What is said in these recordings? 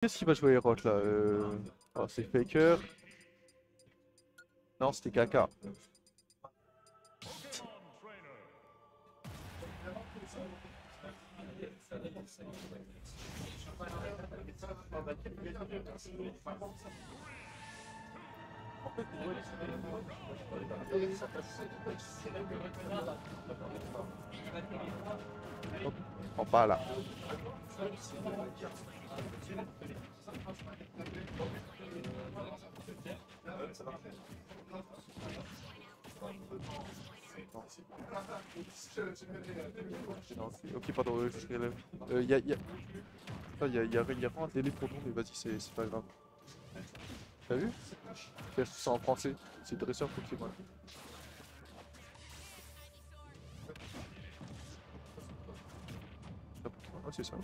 Qu'est-ce qui va jouer Herod là Oh, c'est Faker. Non, c'était Kaka. Oh, pas là. Ok, pardon, je relève. Y a vraiment un délai pour nous, mais vas-y, c'est pas grave. T'as vu? C'est en français, c'est dresseur Pokémon. Un Pokémon, ouais, c'est ça.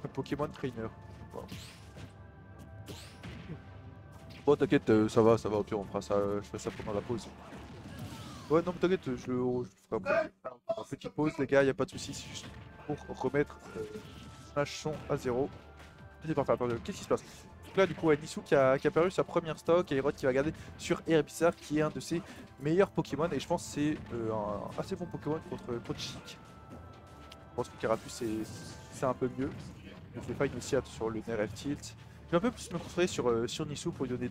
Un Pokémon trainer. Wow. Bon, t'inquiète, ça va, au pire, on fera ça, je ferai ça pendant la pause. Ouais, non, mais t'inquiète, je ferai un petite pause, les gars, y a pas de soucis, c'est juste pour remettre Smash son à 0. C'est parfait, attendez, qu'est-ce qui se passe? Donc là, du coup, Nisou qui a perdu sa première stock, et Herod qui va garder sur Herbizarre, qui est un de ses meilleurs Pokémon, et je pense que c'est un assez bon Pokémon contre Chic. Je pense que Carapuce c'est un peu mieux. Je fais pas aussi sur le nerf F-Tilt. Je vais un peu plus me concentrer sur Nisou pour lui donner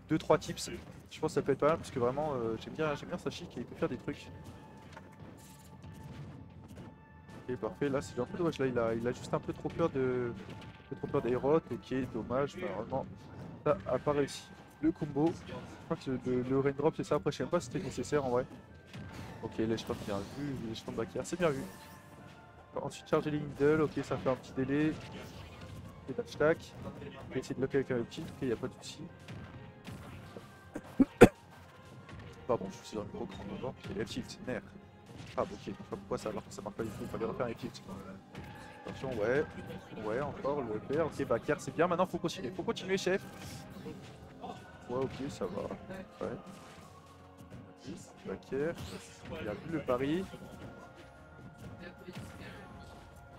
2-3 tips. Je pense que ça peut être pas mal parce que vraiment j'aime bien sa chic et il peut faire des trucs. Ok, parfait, là c'est un peu dommage, là il a juste un peu trop peur d'Aerot, ok, dommage, vraiment ça a pas réussi. Le combo, je crois que le raindrop c'est ça, après je sais même pas si c'était nécessaire en vrai. Ok, là je pense bien vu, je pense backer, c'est bien vu. Ensuite charger les Needle, ok ça fait un petit délai. Et dash tac. Je vais essayer de bloquer avec un petit, ok il n'y a pas de souci. Pardon, je suis dans le micro quand on va. Et F-tilt, merde. Ah ok, je sais pas pourquoi ça marque pas du tout, il fallait refaire un F-tilt. Attention, ouais. Ouais, encore le père. Ok, backer c'est bien, maintenant faut continuer chef. Ouais, ok, ça va. Ouais. Backer. Il a vu le pari.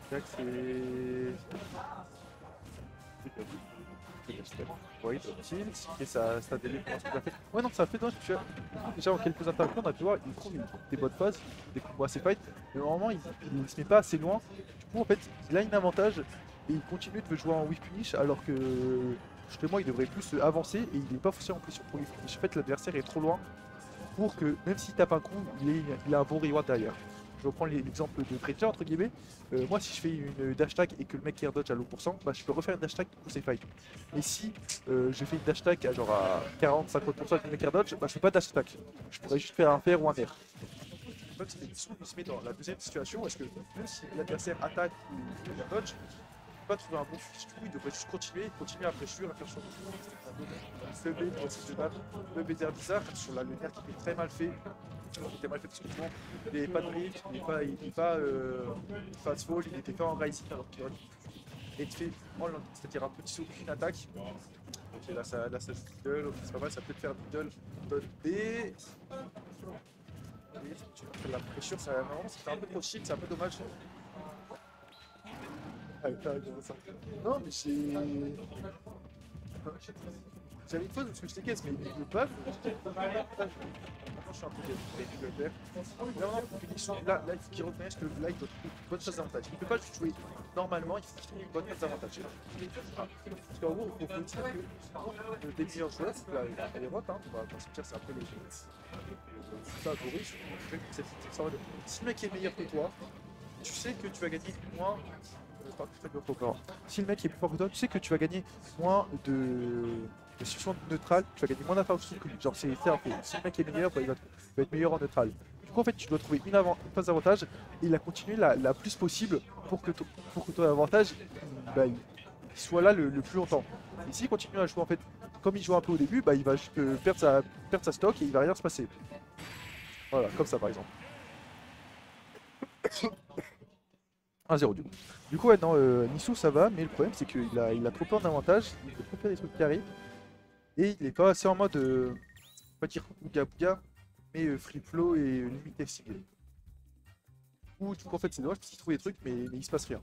Tac, c'est... Oui, tilt, et ça délai pour l'instant. Ouais, non, ça a fait dommage. Déjà, en quelques interactions, on a pu voir, il trouve des bonnes phases, des combos assez fight, mais normalement, il se met pas assez loin. Du coup, en fait, il a un avantage et il continue de jouer en whiff punish alors que justement, il devrait plus avancer et il n'est pas forcément en pression pour whiff punish. En fait, l'adversaire est trop loin pour que, même s'il tape un coup, il a un bon reward derrière. Je reprends l'exemple de Preacher entre guillemets. Moi, si je fais une dash tag et que le mec air dodge à low %, bah, je peux refaire une dash tag pour c'est fight. Et si je fais une dash tag à genre à 40-50% et que le mec air dodge, bah, je fais pas dash tag. Je pourrais juste faire un fair ou un air. En fait, il se met dans la deuxième situation, est-ce que même si l'adversaire attaque ou air dodge, pas trouver un bon fiche, du coup il devrait juste continuer à fraîchir, à faire son le B pour essayer de battre le BDR bizarre sur la lumière qui est très mal fait. Il était mal fait parce que souvent il n'avait pas de drift, il n'est pas fast fall, il était fait en rising alors qu'il aurait été fait en land, c'est-à-dire un petit saut, une attaque. Ok, là ça joue middle, ok, c'est pas mal, ça peut te faire middle, donne B. Et tu vas faire la fraîcheur, c'est un peu trop chic, c'est un peu dommage. Ah, non, mais j'ai. J'avais une fois parce que je t'ai mais le bug. Maintenant, je suis un peu développeur. Là, il faut qu'il reconnaisse que là, il doit trouver une bonne phase d'avantage. Il ne peut pas juste jouer normalement, il faut qu'il trouve une bonne phase d'avantage. Parce qu'en gros, il faut dire que des meilleurs joueurs, là, les votes, on va pas se dire, c'est un peu les favoris. Si le mec est meilleur que toi, tu sais que tu vas gagner moins. Si le mec est plus fort que toi, tu sais que tu vas gagner moins de situation neutrale, tu vas gagner moins d'informations que lui. Genre, c'est un fait. Si le mec est meilleur, bah, il va être meilleur en neutral. Du coup, en fait, tu dois trouver une phase d'avantage et la continuer la plus possible pour que ton avantage bah, il soit là le plus longtemps. Et s'il continue à jouer, en fait, comme il joue un peu au début, bah, il va juste perdre sa stock et il va rien se passer. Voilà, comme ça par exemple. 1-0 du coup. Du coup, ouais, non, Nissou ça va, mais le problème c'est qu'il a trop peur d'avantage, il peut trop faire des trucs carrés, et il est pas assez en mode, pas dire Ouga Bouga, mais free flow et limité single. Ou du coup, en fait, c'est dommage parce qu'il trouve des trucs, mais il se passe rien.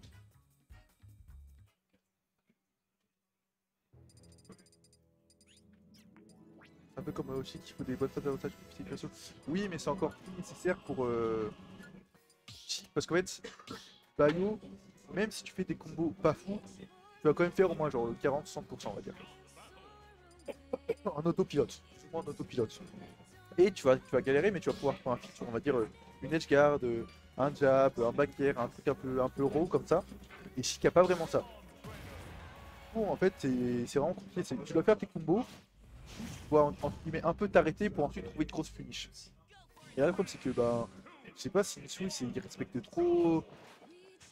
peu comme aussi qu'il faut des bonnes phases d'avantage pour situation. Oui, mais c'est encore plus nécessaire pour parce qu'en fait, Bayo, même si tu fais des combos pas fous, tu vas quand même faire au moins genre 40-60% on va dire. En autopilote, souvent en autopilote. Et tu vas galérer, mais tu vas pouvoir faire un feat, on va dire une edge guard, un jab, un back air, un truc un peu raw comme ça. Et Chic a pas vraiment ça. Du coup, en fait, c'est vraiment compliqué. Tu dois faire tes combos, tu dois entre guillemets un peu t'arrêter pour ensuite trouver de grosses finish. Et là, le problème, c'est que bah, je sais pas si Nisui il respecte trop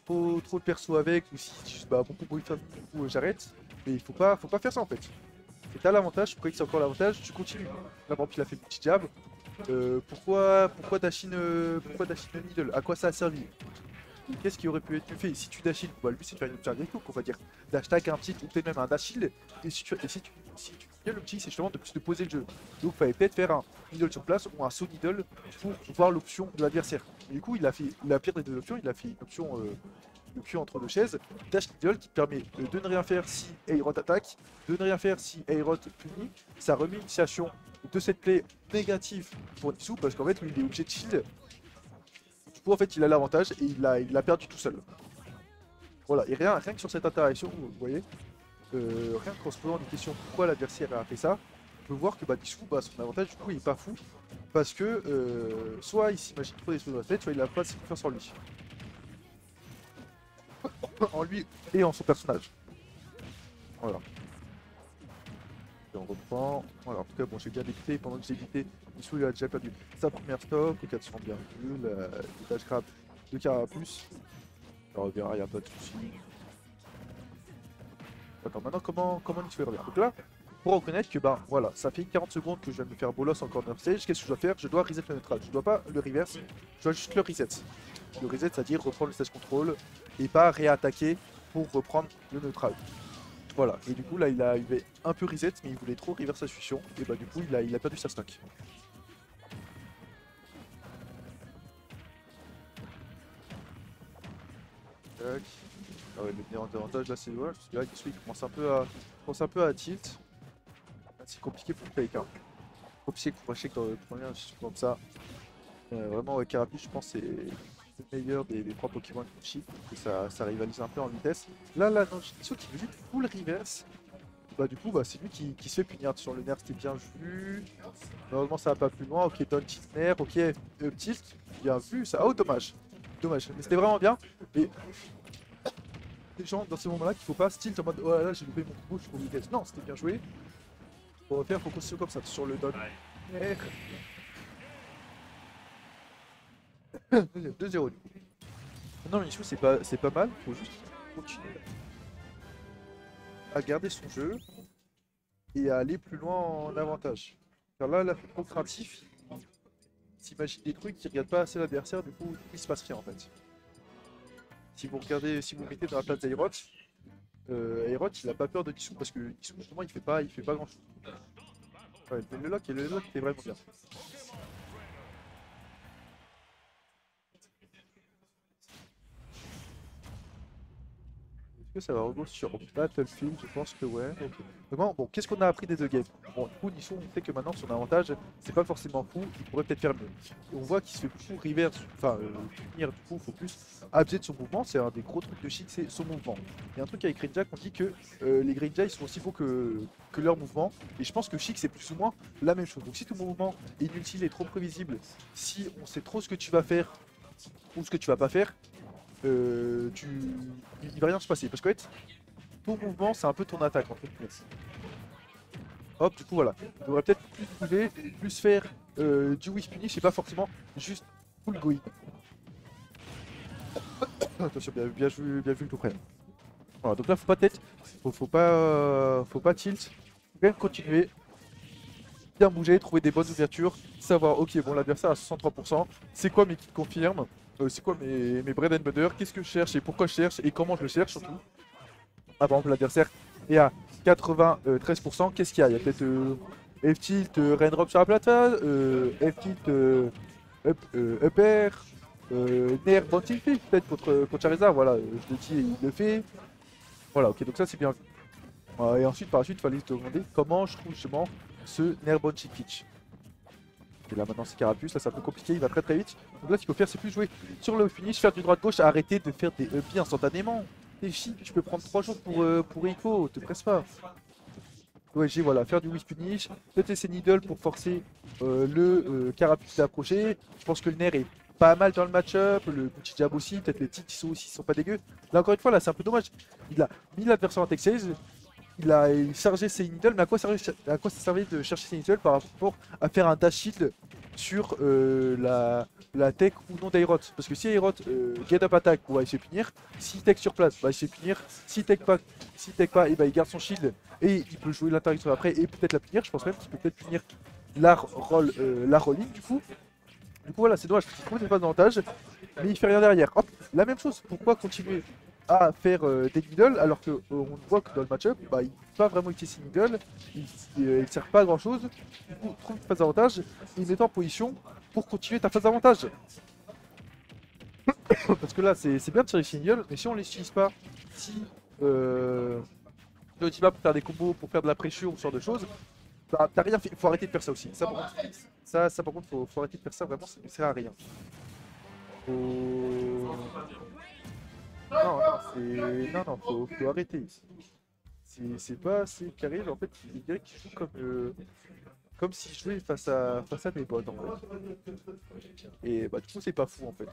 de perso avec, ou si juste bah, mon combo il fait du coup j'arrête. Mais il faut pas faire ça en fait. Et t'as l'avantage, pourquoi c'est encore l'avantage, tu continues. Là, par exemple, il a fait le petit jab. Pourquoi Dashin Needle? À quoi ça a servi? Qu'est-ce qui aurait pu être fait? Si tu dashin, bah, lui c'est de faire une option agricole, on va dire dash tag un petit ou peut-être même un dash shield. Et si tu fais le petit, c'est justement de plus de poser le jeu. Donc il fallait peut-être faire un needle sur place ou un saut needle pour voir l'option de l'adversaire. Du coup, il a fait la pire des deux options, il a fait une option le cul entre deux chaises, dash needle qui te permet de ne rien faire si Aerot attaque, de ne rien faire si Aerot punit. Ça remet une situation de cette play négative pour Nisu parce qu'en fait lui il est obligé de shield. Du coup en fait il a l'avantage et il l'a perdu tout seul. Voilà, et rien que sur cette interaction, vous voyez, rien qu'en se posant des questions pourquoi l'adversaire a fait ça, on peut voir que bah, Nisu, bah, son avantage du coup il est pas fou parce que soit il s'imagine trop des choses dans la tête, soit il a pas assez confiance en lui. En lui et en son personnage. Voilà. Et on reprend. Voilà, en tout cas, bon, j'ai bien dicté. Pendant que j'ai dicté, Nisu il a déjà perdu sa première stock. Les 400 bien vu. Le dash grab de Carapuce. Ça revient, il n'y a pas de soucis. Attends, maintenant, comment Nisu revient? Donc là, pour reconnaître que, bah voilà, ça fait 40 secondes que je viens de me faire bolos en corner stage. Qu'est-ce que je dois faire? Je dois reset le neutral. Je dois pas le reverse, je dois juste le reset. Le reset, c'est-à-dire reprendre le stage control et pas réattaquer pour reprendre le neutral. Voilà, et du coup là il avait un peu reset mais il voulait trop reverse sa solution et bah du coup il a perdu sa stock. Tac. Ah ouais, le meilleur avantage là c'est voilà, parce que là il commence un peu à tilt. C'est compliqué pour le fake hein. Compliqué pour acheter dans le premier comme ça. Vraiment Carapuce je pense c'est le meilleur des trois Pokémon qui cheat, que ça rivalise un peu en vitesse. Là non, j'ai l'impression qu'il veut juste full reverse. Bah du coup bah c'est lui qui se fait punir sur le nerf, c'était bien vu. Normalement ça va pas plus loin, ok down tilt nerf, ok tilt, bien vu ça. Oh dommage, dommage, mais c'était vraiment bien. Et les gens dans ces moments là qu'il faut pas tilt en mode oh là là j'ai loupé mon combo, je suis trop vitesse. Non c'était bien joué. Pour refaire faut continuer comme ça sur le down. 2-0 du coup. Non mais c'est pas mal, faut juste continuer à garder son jeu et à aller plus loin en avantage. Car là c'est trop craintif, il s'imagine des trucs, il regarde pas assez l'adversaire, du coup il se passe rien en fait. Si vous mettez dans la place d'Aerot, Aerot il a pas peur de Nisu parce que Nisu justement il fait pas grand chose. Ouais, mais le lock était vraiment bien. Ça va revenir sur Battlefield, je pense que ouais. Okay. Bon, qu'est-ce qu'on a appris des deux games? Bon, du coup, Nisu, on sait que maintenant son avantage, c'est pas forcément fou, il pourrait peut-être faire mieux. On voit qu'il se fait beaucoup reverse, enfin, punir, du coup, il faut plus abuser de son mouvement, c'est un des gros trucs de Chic, c'est son mouvement. Il y a un truc avec Greninja qu'on dit que les Greninja, ils sont aussi beaux que leur mouvement, et je pense que Chic, c'est plus ou moins la même chose. Donc si ton mouvement est inutile et trop prévisible, si on sait trop ce que tu vas faire ou ce que tu vas pas faire, il va rien se passer parce qu'en fait ton mouvement c'est un peu ton attaque en fait. Hop du coup voilà, il devrait peut-être plus bouger, plus faire du whiff punish et pas forcément juste full going. Attention bien vu le tout près. Voilà donc là faut pas tête, faut pas tilt, faut quand même continuer, bien bouger, trouver des bonnes ouvertures, savoir ok bon l'adversaire à 63%, c'est quoi mes kits confirme. C'est quoi mes bread and butter, qu'est-ce que je cherche et pourquoi je cherche et comment je le cherche surtout. Ah, par exemple l'adversaire est à 93%, qu'est-ce qu'il y a? Il y a peut-être F-tilt, raindrop sur la plateforme, F-tilt, up air, Nair bounty peut-être contre Charizard, voilà, je le dis et il le fait. Voilà, ok, donc ça c'est bien vu. Et ensuite, par la suite, il fallait te demander comment je trouve justement ce Nerbon Chikic. Et là maintenant c'est Carapuce, là c'est un peu compliqué, il va très très vite. Donc là ce qu'il faut faire c'est plus jouer sur le finish, faire du droite-gauche, arrêter de faire des upbeats instantanément. T'es chic, tu peux prendre 3 jours pour Echo, te presse pas. Ouais, j'ai voilà, faire du whiff punish, peut-être essayer Needle pour forcer le Carapuce d'approcher. Je pense que le Nair est pas mal dans le match-up, le petit jab aussi, peut-être les tics qui sont pas dégueux. Là encore une fois, là c'est un peu dommage. Il a mis l'adversaire en tech sales, il a chargé ses Needle, mais à quoi ça servait de chercher ses Needle par rapport à faire un dash shield sur la tech ou non d'Aerot? Parce que si Aerot get up attack, ouais, il se fait punir. S'il tech sur place, bah, il se fait punir. S'il tech pas, et bah, il garde son shield et il peut jouer l'interaction après et peut-être la punir. Je pense même qu'il peut peut-être punir la rolling du coup. Du coup voilà, c'est dommage parce qu'il trouve des phases d'avantage, mais il fait rien derrière. Hop, la même chose, pourquoi continuer à faire des middle alors qu'on voit que dans le match-up, bah, il ne peut pas vraiment utiliser ses middle, il ne sert pas à grand chose. Du coup, trouve une phase d'avantage et met en position pour continuer ta phase d'avantage. Parce que là, c'est bien de tirer ses middle, mais si on ne les utilise pas, si le ultima pour faire des combos, pour faire de la pression ou ce genre de choses, bah, t'as rien fait. Faut arrêter de faire ça aussi. Ça par contre, faut arrêter de faire ça, vraiment, ça ne sert à rien. Faut... Non, faut arrêter. C'est pas assez carré, en fait, il dirait qu'il joue comme s'il jouait face à des bots en fait. Et bah du coup c'est pas fou en fait.